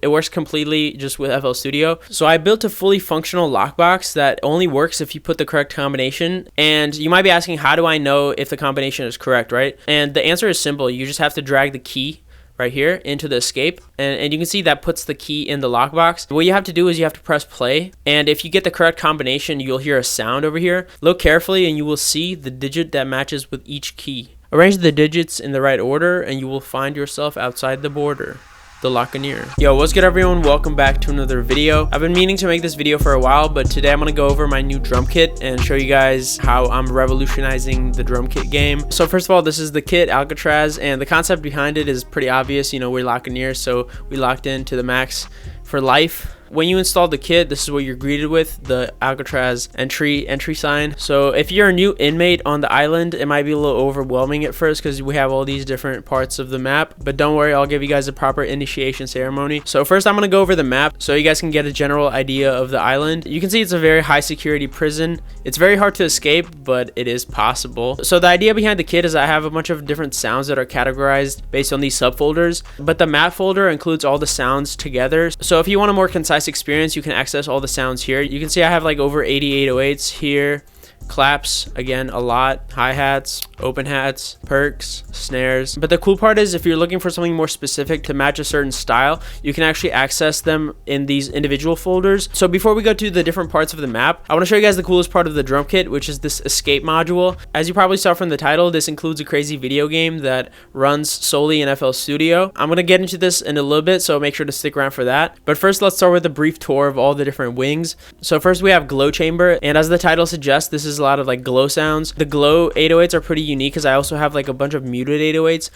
It works completely just with FL Studio. So I built a fully functional lockbox that only works if you put the correct combination. And you might be asking, how do I know if the combination is correct, right? And the answer is simple. You just have to drag the key right here into the escape, and you can see that puts the key in the lockbox. What you have to do is you have to press play, and if you get the correct combination, you'll hear a sound over here. Look carefully and you will see the digit that matches with each key. Arrange the digits in the right order and you will find yourself outside the border. The Lockaneer. Yo, what's good everyone? Welcome back to another video. I've been meaning to make this video for a while, but today I'm gonna go over my new drum kit and show you guys how I'm revolutionizing the drum kit game. So first of all, this is the kit, Alcatraz, and the concept behind it is pretty obvious. You know, we're Lockaneer, so we locked in to the max for life. When you install the kit, this is what you're greeted with, the Alcatraz entry sign. So if you're a new inmate on the island, it might be a little overwhelming at first because we have all these different parts of the map, but don't worry, I'll give you guys a proper initiation ceremony. So first I'm going to go over the map so you guys can get a general idea of the island. You can see it's a very high security prison. It's very hard to escape, but it is possible. So the idea behind the kit is I have a bunch of different sounds that are categorized based on these subfolders, but the map folder includes all the sounds together. So if you want a more concise experience, you can access all the sounds here. You can see I have like over 80 808s here, claps, again a lot, hi-hats, open hats, perks, snares. But the cool part is if you're looking for something more specific to match a certain style, you can actually access them in these individual folders. So before we go to the different parts of the map, I want to show you guys the coolest part of the drum kit, which is this escape module. As you probably saw from the title, this includes a crazy video game that runs solely in FL Studio. I'm going to get into this in a little bit, so make sure to stick around for that. But first, let's start with a brief tour of all the different wings. So first we have glow chamber, and as the title suggests, this is a lot of like glow sounds. The glow 808s are pretty unique because I also have like a bunch of muted 808s.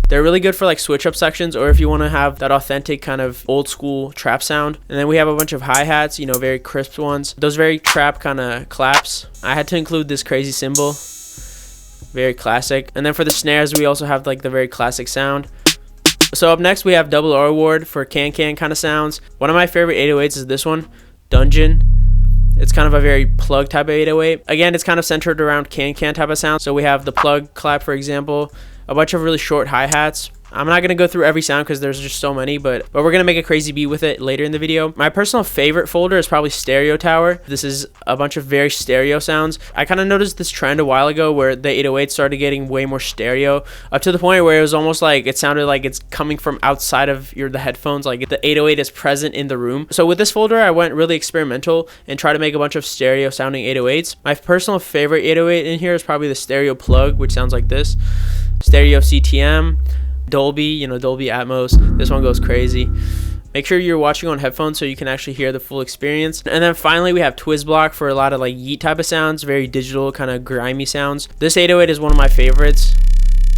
They're really good for like switch up sections, or if you want to have that authentic kind of old school trap sound. And then we have a bunch of hi-hats, you know, very crisp ones. Those very trap kind of claps. I had to include this crazy cymbal, very classic. And then for the snares, we also have like the very classic sound. So up next we have double R ward for can kind of sounds. One of my favorite 808s is this one, Dungeon. It's kind of a very plug type of 808. Again, it's kind of centered around can type of sound. So we have the plug clap, for example, a bunch of really short hi-hats. I'm not going to go through every sound because there's just so many, but we're going to make a crazy beat with it later in the video. My personal favorite folder is probably Stereo Tower. This is a bunch of very stereo sounds. I kind of noticed this trend a while ago where the 808 started getting way more stereo, up to the point where it was almost like it sounded like it's coming from outside of the headphones, like the 808 is present in the room. So with this folder, I went really experimental and tried to make a bunch of stereo sounding 808s. My personal favorite 808 in here is probably the Stereo Plug, which sounds like this. Stereo CTM. Dolby, you know, Dolby Atmos. This one goes crazy. Make sure you're watching on headphones so you can actually hear the full experience. And then finally we have Twiz Block for a lot of like yeet type of sounds, very digital, kind of grimy sounds. This 808 is one of my favorites,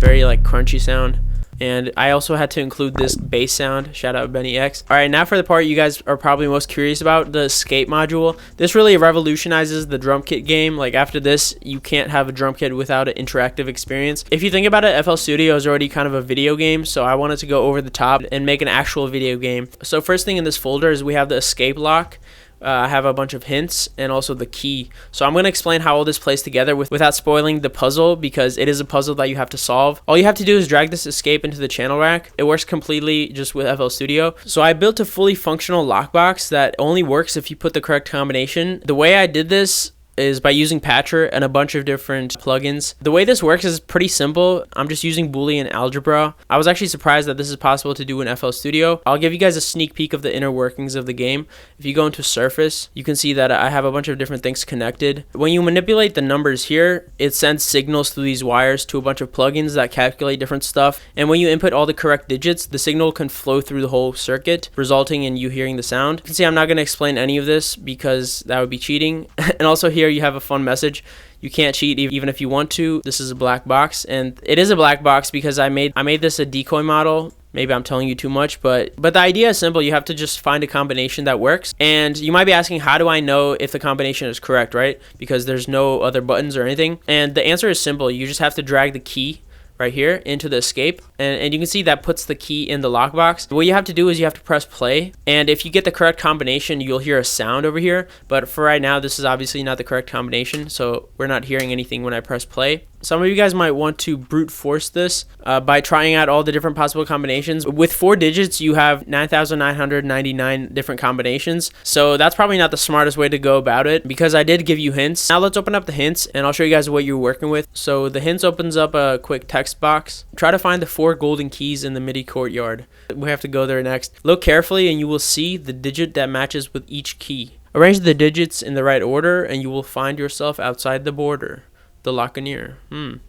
very like crunchy sound. And I also had to include this bass sound. Shout out Benny X. All right, now for the part you guys are probably most curious about, the escape module. This really revolutionizes the drum kit game. Like after this, you can't have a drum kit without an interactive experience. If you think about it, FL Studio is already kind of a video game, so I wanted to go over the top and make an actual video game. So first thing in this folder is we have the escape lock. I have a bunch of hints and also the key. So I'm going to explain how all this plays together without spoiling the puzzle, because it is a puzzle that you have to solve. All you have to do is drag this escape into the channel rack. It works completely just with FL Studio. So I built a fully functional lockbox that only works if you put the correct combination. The way I did this is by using Patcher and a bunch of different plugins. The way this works is pretty simple. I'm just using Boolean algebra. I was actually surprised that this is possible to do in FL Studio. I'll give you guys a sneak peek of the inner workings of the game. If you go into Surface, you can see that I have a bunch of different things connected. When you manipulate the numbers here, it sends signals through these wires to a bunch of plugins that calculate different stuff. And when you input all the correct digits, the signal can flow through the whole circuit, resulting in you hearing the sound. You can see I'm not going to explain any of this because that would be cheating. And also here you have a fun message. You can't cheat even if you want to. This is a black box, and it is a black box because I made this a decoy model. Maybe I'm telling you too much, but the idea is simple. You have to just find a combination that works. And you might be asking, how do I know if the combination is correct, right? Because there's no other buttons or anything. And the answer is simple. You just have to drag the key right here into the escape, and you can see that puts the key in the lockbox. What you have to do is you have to press play, and if you get the correct combination, you'll hear a sound over here. But for right now, this is obviously not the correct combination, so we're not hearing anything when I press play. Some of you guys might want to brute force this by trying out all the different possible combinations. With 4 digits, you have 9,999 different combinations. So that's probably not the smartest way to go about it, because I did give you hints. Now let's open up the hints and I'll show you guys what you're working with. So the hints opens up a quick text box. Try to find the 4 golden keys in the MIDI courtyard. We have to go there next. Look carefully and you will see the digit that matches with each key. Arrange the digits in the right order and you will find yourself outside the border. The Lockeneer.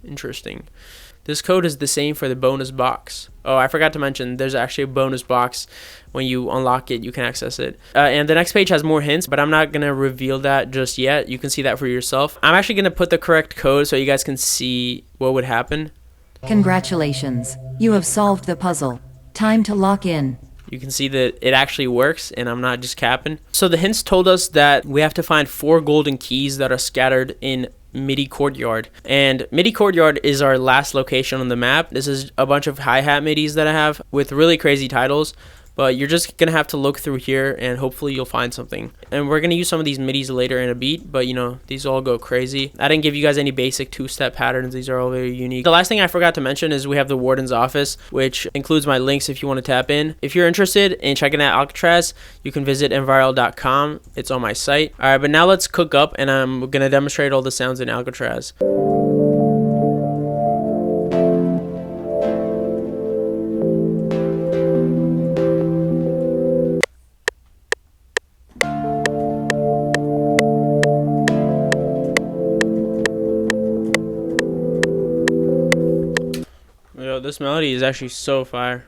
Interesting. This code is the same for the bonus box. Oh, I forgot to mention, there's actually a bonus box. When you unlock it, you can access it. And the next page has more hints, but I'm not going to reveal that just yet. You can see that for yourself. I'm actually going to put the correct code so you guys can see what would happen. Congratulations. You have solved the puzzle. Time to lock in. You can see that it actually works and I'm not just capping. So the hints told us that we have to find 4 golden keys that are scattered in MIDI courtyard, and MIDI courtyard is our last location on the map. This is a bunch of hi-hat MIDIs that I have with really crazy titles, but you're just gonna have to look through here and hopefully you'll find something. And we're gonna use some of these MIDIs later in a beat, but you know, these all go crazy. I didn't give you guys any basic 2-step patterns. These are all very unique. The last thing I forgot to mention is we have the warden's office, which includes my links if you want to tap in. If you're interested in checking out Alcatraz, you can visit enviral.com. It's on my site. All right, but now let's cook up and I'm gonna demonstrate all the sounds in Alcatraz. Yo, this melody is actually so fire.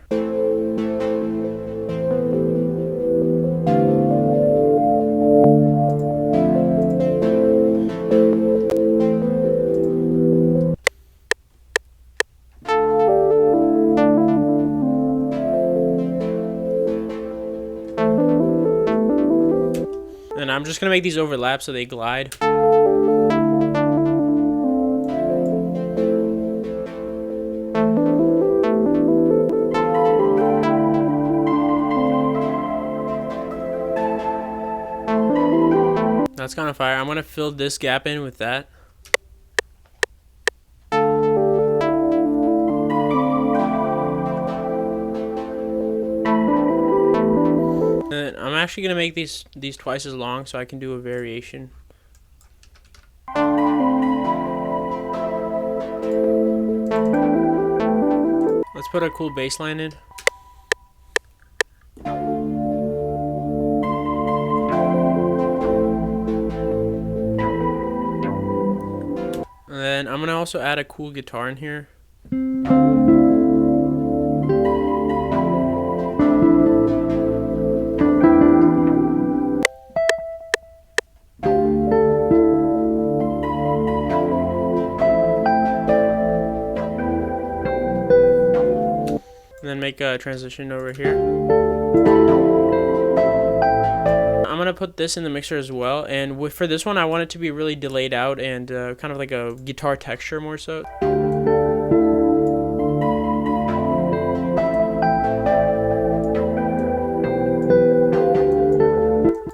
And I'm just gonna make these overlap so they glide. That's kind of fire. I'm gonna fill this gap in with that. And I'm actually gonna make these twice as long so I can do a variation. Let's put a cool bass line in. And then I'm gonna also add a cool guitar in here. And then make a transition over here. I'm gonna put this in the mixer as well, and for this one I want it to be really delayed out and kind of like a guitar texture more so.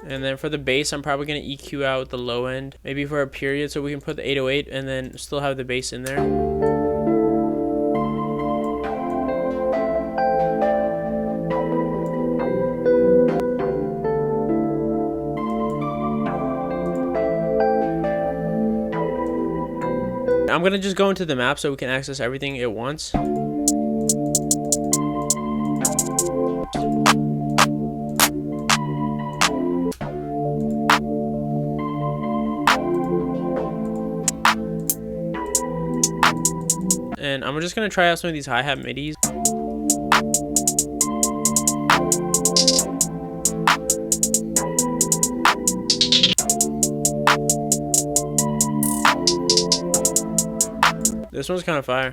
And then for the bass, I'm probably gonna EQ out the low end, maybe for a period, so we can put the 808 and then still have the bass in there. I'm gonna just go into the map so we can access everything at once. And I'm just gonna try out some of these hi-hat MIDIs. This one's kind of fire.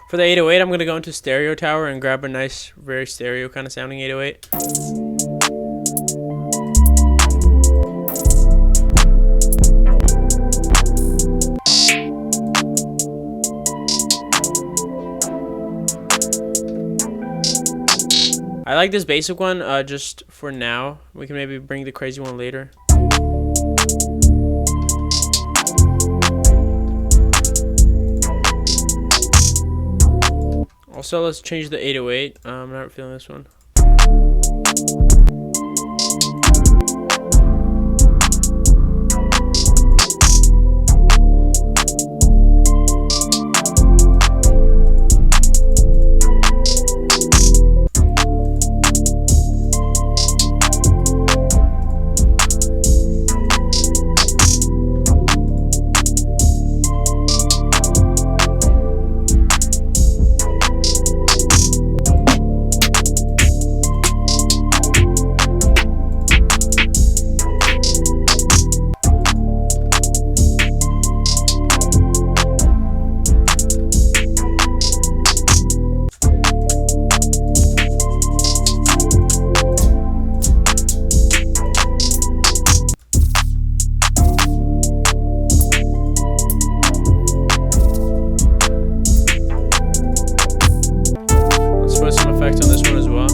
For the 808, I'm going to go into stereo tower and grab a nice, very stereo kind of sounding 808. I like this basic one just for now. We can maybe bring the crazy one later. Also, let's change the 808. I'm not feeling this one. On this one as well.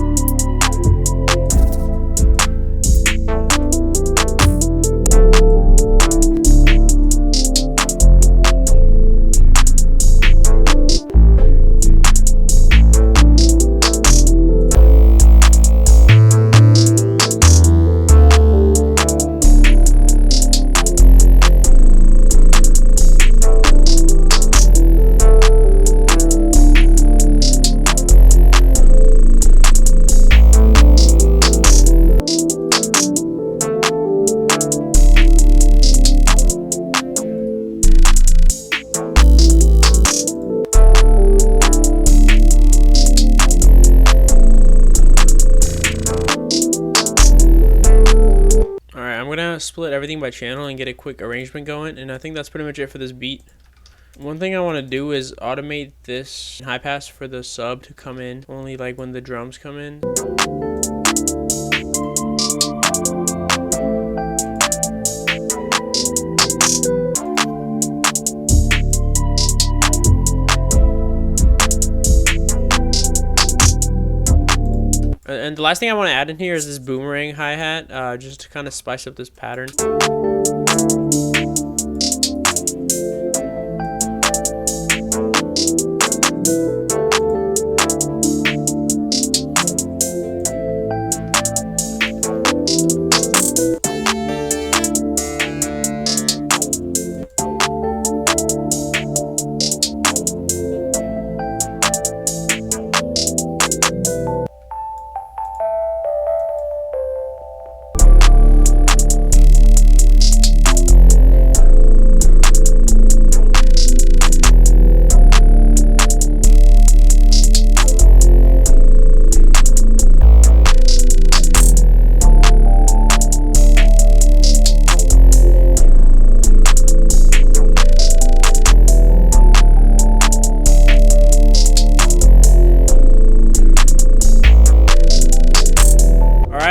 Split everything by channel and get a quick arrangement going, and I think that's pretty much it for this beat. One thing I want to do is automate this high pass for the sub to come in only like when the drums come in. And the last thing I want to add in here is this boomerang hi-hat, just to kind of spice up this pattern.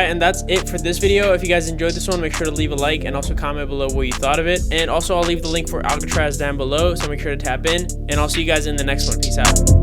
And that's it for this video. If you guys enjoyed this one, make sure to leave a like and also comment below what you thought of it. And also I'll leave the link for Alcatraz down below, so make sure to tap in, and I'll see you guys in the next one. Peace out.